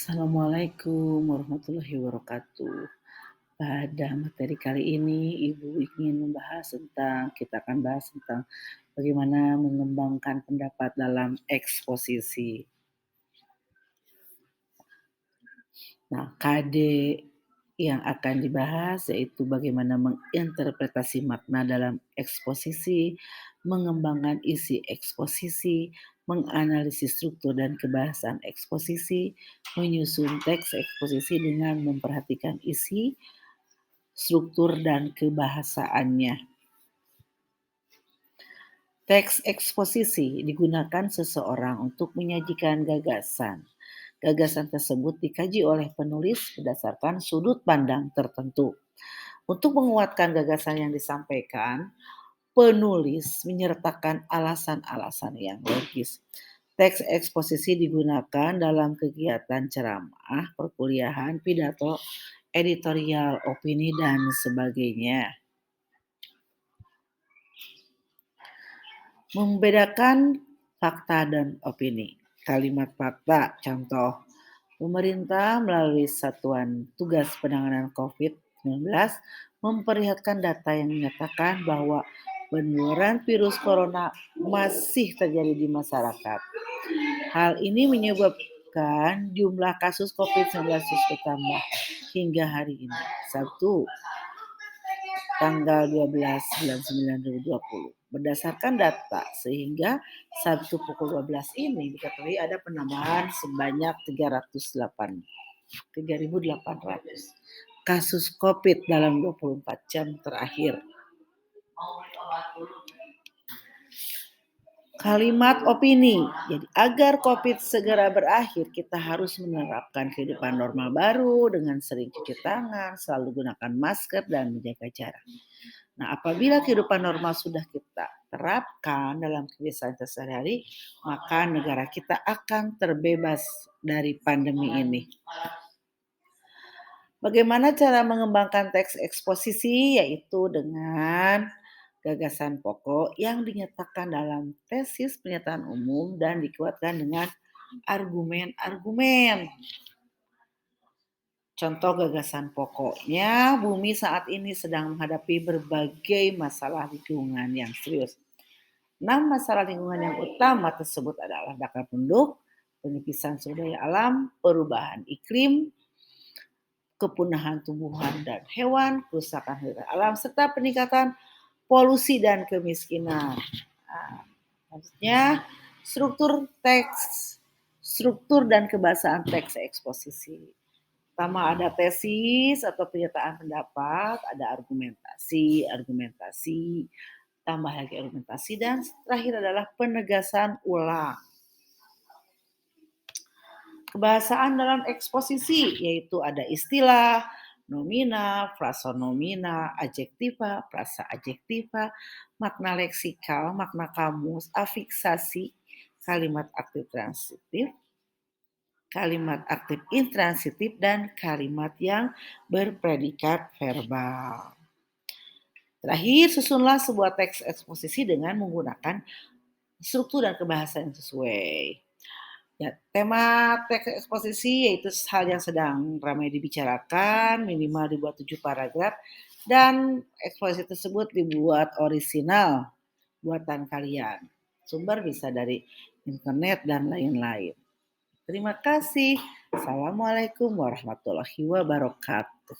Assalamualaikum warahmatullahi wabarakatuh. Pada materi kali ini, Ibu ingin membahas tentang kita akan bahas tentang bagaimana mengembangkan pendapat dalam eksposisi. Nah, KD yang akan dibahas yaitu bagaimana menginterpretasi makna dalam eksposisi, mengembangkan isi eksposisi, menganalisis struktur dan kebahasaan eksposisi, menyusun teks eksposisi dengan memperhatikan isi, struktur dan kebahasaannya. Teks eksposisi digunakan seseorang untuk menyajikan gagasan. Gagasan tersebut dikaji oleh penulis berdasarkan sudut pandang tertentu. Untuk menguatkan gagasan yang disampaikan, penulis menyertakan alasan-alasan yang logis. Teks eksposisi digunakan dalam kegiatan ceramah, perkuliahan, pidato, editorial, opini, dan sebagainya. Membedakan fakta dan opini. Kalimat fakta, contoh, pemerintah melalui Satuan Tugas Penanganan COVID-19 memperlihatkan data yang menyatakan bahwa penularan virus corona masih terjadi di masyarakat. Hal ini menyebabkan jumlah kasus COVID-19 terus bertambah hingga hari ini, Sabtu, tanggal 12 bulan 9 2020. Berdasarkan data, sehingga Sabtu pukul 12 ini diketahui ada penambahan sebanyak 3.800 kasus COVID dalam 24 jam terakhir. Kalimat opini. Jadi agar COVID segera berakhir, kita harus menerapkan kehidupan normal baru dengan sering cuci tangan, selalu gunakan masker, dan menjaga jarak. Nah, apabila kehidupan normal sudah kita terapkan dalam kebiasaan sehari-hari, maka negara kita akan terbebas dari pandemi ini. Bagaimana cara mengembangkan teks eksposisi? Yaitu dengan gagasan pokok yang dinyatakan dalam tesis pernyataan umum dan dikuatkan dengan argumen-argumen. Contoh gagasan pokoknya, bumi saat ini sedang menghadapi berbagai masalah lingkungan yang serius. 6 masalah lingkungan yang utama tersebut adalah ledakan penduduk, penipisan sumber daya alam, perubahan iklim, kepunahan tumbuhan dan hewan, kerusakan habitat alam, serta peningkatan polusi dan kemiskinan. Nah, maksudnya struktur dan kebahasaan teks eksposisi. Pertama ada tesis atau pernyataan pendapat, ada argumentasi, tambah lagi argumentasi, dan terakhir adalah penegasan ulang. Kebahasaan dalam eksposisi yaitu ada istilah, nomina, frasonomina, adjektiva, prasa adjektiva, makna leksikal, makna kamus, afiksasi, kalimat aktif transitif, kalimat aktif intransitif, dan kalimat yang berpredikat verbal. Terakhir, susunlah sebuah teks eksposisi dengan menggunakan struktur dan kebahasaan yang sesuai. Ya, tema teks eksposisi yaitu hal yang sedang ramai dibicarakan, minimal dibuat 7 paragraf, dan eksposisi tersebut dibuat orisinal buatan kalian. Sumber bisa dari internet dan lain-lain. Terima kasih. Assalamualaikum warahmatullahi wabarakatuh.